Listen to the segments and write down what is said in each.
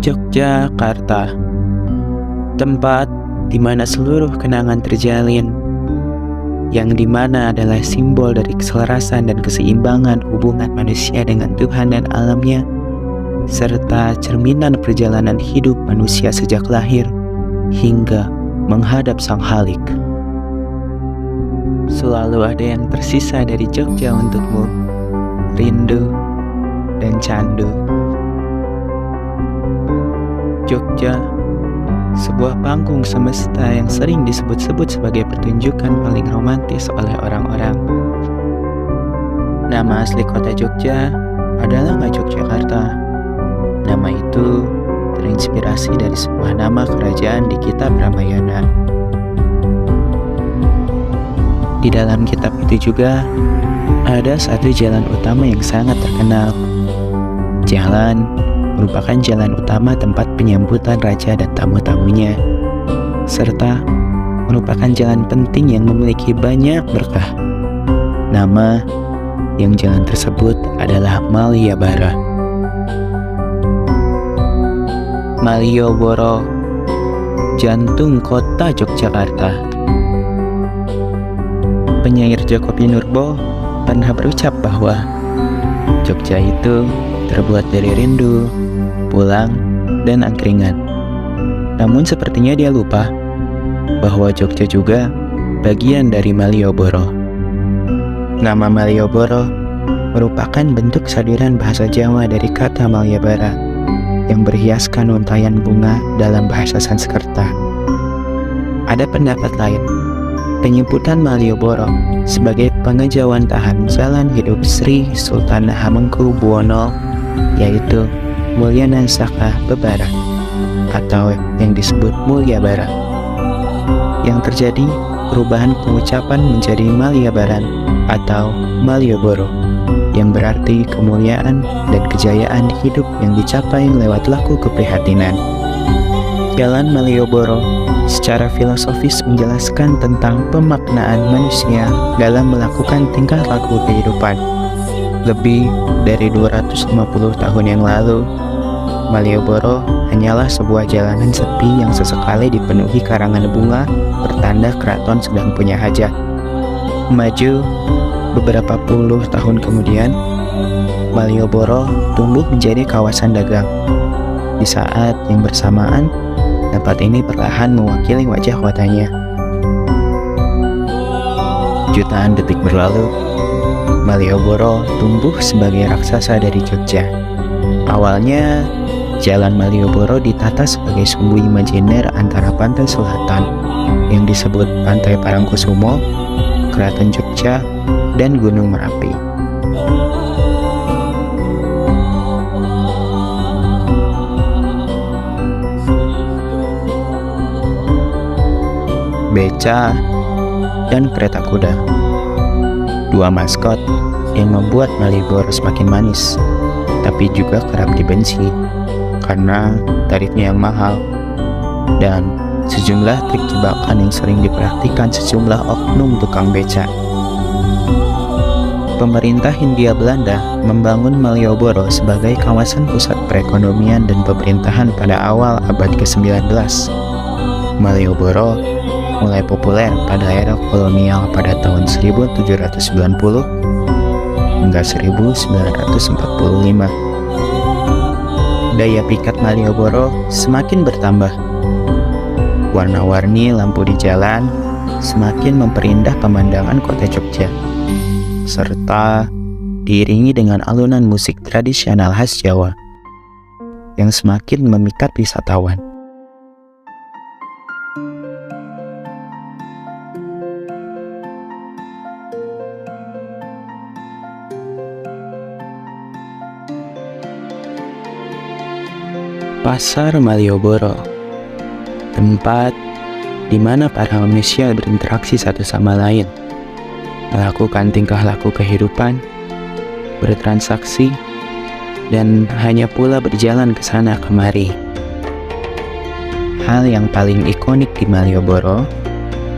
Yogyakarta, tempat di mana seluruh kenangan terjalin, yang dimana adalah simbol dari keselarasan dan keseimbangan hubungan manusia dengan Tuhan dan alamnya, serta cerminan perjalanan hidup manusia sejak lahir hingga menghadap Sang Khalik. Selalu ada yang tersisa dari Jogja untukmu, rindu dan candu. Jogja, sebuah panggung semesta yang sering disebut-sebut sebagai pertunjukan paling romantis oleh orang-orang. Nama asli kota Jogja adalah nggak Yogyakarta. Nama itu terinspirasi dari sebuah nama kerajaan di kitab Ramayana. Di dalam kitab itu juga ada satu jalan utama yang sangat terkenal. Jalan merupakan jalan utama tempat penyambutan raja dan tamu-tamunya, serta merupakan jalan penting yang memiliki banyak berkah. Nama yang jalan tersebut adalah Malioboro. Malioboro, jantung kota Yogyakarta. Penyair Joko Pinurbo pernah berucap bahwa Jogja itu terbuat dari rindu, pulang, dan angkringan. Namun sepertinya dia lupa bahwa Jogja juga bagian dari Malioboro. Nama Malioboro merupakan bentuk sadiran bahasa Jawa dari kata Malyabara yang berhiaskan untayan bunga dalam bahasa Sanskerta. Ada pendapat lain, penyebutan Malioboro sebagai pengejawantahan jalan hidup Sri Sultan Hamengkubuwono, yaitu Mulyana Saka Bebara atau yang disebut Mulyabara. Yang terjadi perubahan pengucapan menjadi Malyabaran atau Malioboro, yang berarti kemuliaan dan kejayaan hidup yang dicapai lewat laku keprihatinan. Jalan Malioboro secara filosofis menjelaskan tentang pemaknaan manusia dalam melakukan tingkah laku kehidupan. Lebih dari 250 tahun yang lalu, Malioboro hanyalah sebuah jalanan sepi yang sesekali dipenuhi karangan bunga pertanda keraton sedang punya hajat. Maju beberapa puluh tahun kemudian, Malioboro tumbuh menjadi kawasan dagang. Di saat yang bersamaan, tempat ini perlahan mewakili wajah kotanya. Jutaan detik berlalu, Malioboro tumbuh sebagai raksasa dari Jogja. Awalnya, jalan Malioboro ditata sebagai sumbu imajiner antara pantai selatan yang disebut Pantai Parangkusumo, Keraton Jogja, dan Gunung Merapi. Beca dan kereta kuda, dua maskot yang membuat Malioboro semakin manis, tapi juga kerap dibenci karena tarifnya yang mahal dan sejumlah trik jebakan yang sering dipraktikkan sejumlah oknum tukang beca. Pemerintah Hindia Belanda membangun Malioboro sebagai kawasan pusat perekonomian dan pemerintahan pada awal abad ke-19. Malioboro mulai populer pada era kolonial pada tahun 1790 hingga 1945. Daya pikat Malioboro semakin bertambah. Warna-warni lampu di jalan semakin memperindah pemandangan kota Jogja, serta diiringi dengan alunan musik tradisional khas Jawa yang semakin memikat wisatawan. Pasar Malioboro, tempat di mana para manusia berinteraksi satu sama lain, melakukan tingkah laku kehidupan, bertransaksi, dan hanya pula berjalan ke sana kemari. Hal yang paling ikonik di Malioboro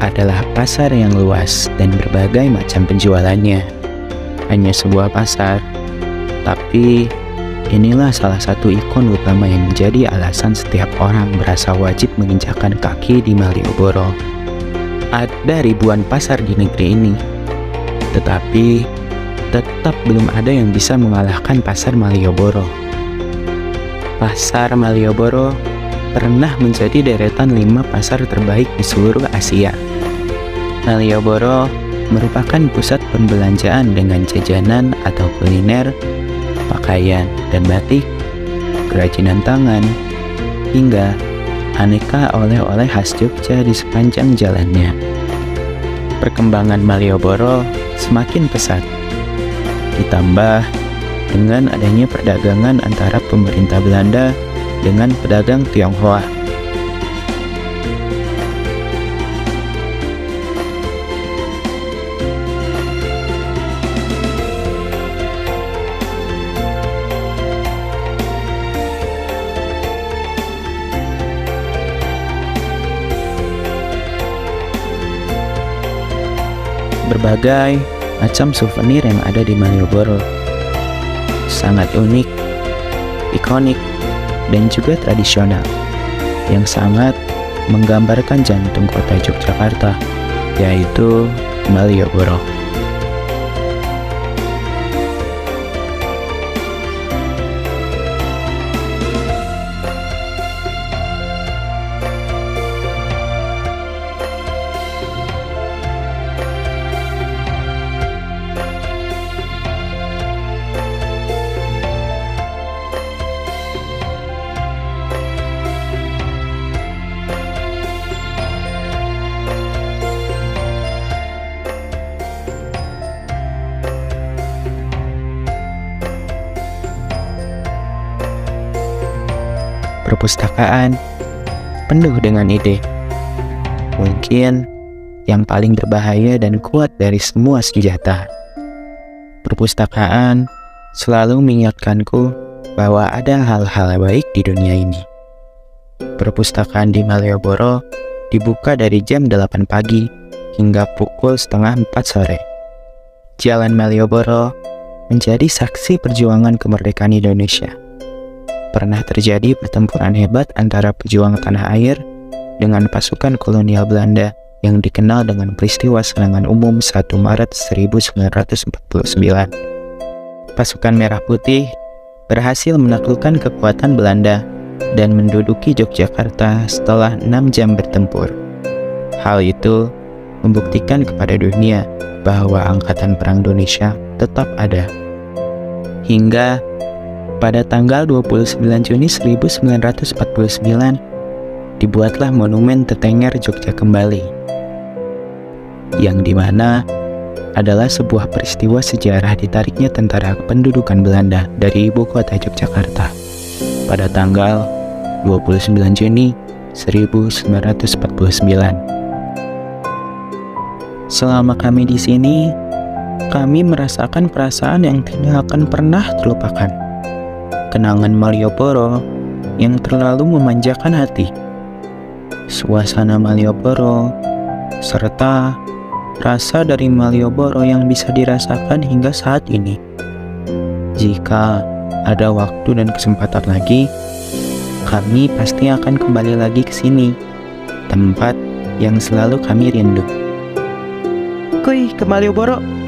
adalah pasar yang luas dan berbagai macam penjualannya. Hanya sebuah pasar, tapi Inilah salah satu ikon utama yang menjadi alasan setiap orang merasa wajib menginjakkan kaki di Malioboro. Ada ribuan pasar di negeri ini, tetapi tetap belum ada yang bisa mengalahkan pasar Malioboro. Pasar Malioboro pernah menjadi deretan 5 pasar terbaik di seluruh Asia. Malioboro merupakan pusat pembelanjaan dengan jajanan atau kuliner, pakaian dan batik, kerajinan tangan, hingga aneka oleh-oleh khas Jogja di sepanjang jalannya. Perkembangan Malioboro semakin pesat, ditambah dengan adanya perdagangan antara pemerintah Belanda dengan pedagang Tionghoa. Berbagai macam souvenir yang ada di Malioboro sangat unik, ikonik, dan juga tradisional yang sangat menggambarkan jantung kota Yogyakarta, yaitu Malioboro. Perpustakaan penuh dengan ide. Mungkin yang paling berbahaya dan kuat dari semua senjata. Perpustakaan selalu mengingatkanku bahwa ada hal-hal baik di dunia ini. Perpustakaan di Malioboro dibuka dari jam 8 pagi hingga pukul setengah 4 sore. Jalan Malioboro menjadi saksi perjuangan kemerdekaan Indonesia. Pernah terjadi pertempuran hebat antara pejuang tanah air dengan pasukan kolonial Belanda yang dikenal dengan peristiwa Serangan Umum 1 Maret 1949. Pasukan Merah Putih berhasil menaklukkan kekuatan Belanda dan menduduki Yogyakarta setelah 6 jam bertempur. Hal itu membuktikan kepada dunia bahwa Angkatan Perang Indonesia tetap ada. Hingga pada tanggal 29 Juni 1949, dibuatlah Monumen Tetenger Jogja Kembali, yang dimana adalah sebuah peristiwa sejarah ditariknya tentara pendudukan Belanda dari ibu kota Yogyakarta pada tanggal 29 Juni 1949. Selama kami di sini, kami merasakan perasaan yang tidak akan pernah terlupakan. Kenangan Malioboro yang terlalu memanjakan hati, suasana Malioboro, serta rasa dari Malioboro yang bisa dirasakan hingga saat ini. Jika ada waktu dan kesempatan lagi, kami pasti akan kembali lagi ke sini, tempat yang selalu kami rindu. Kuy, ke Malioboro!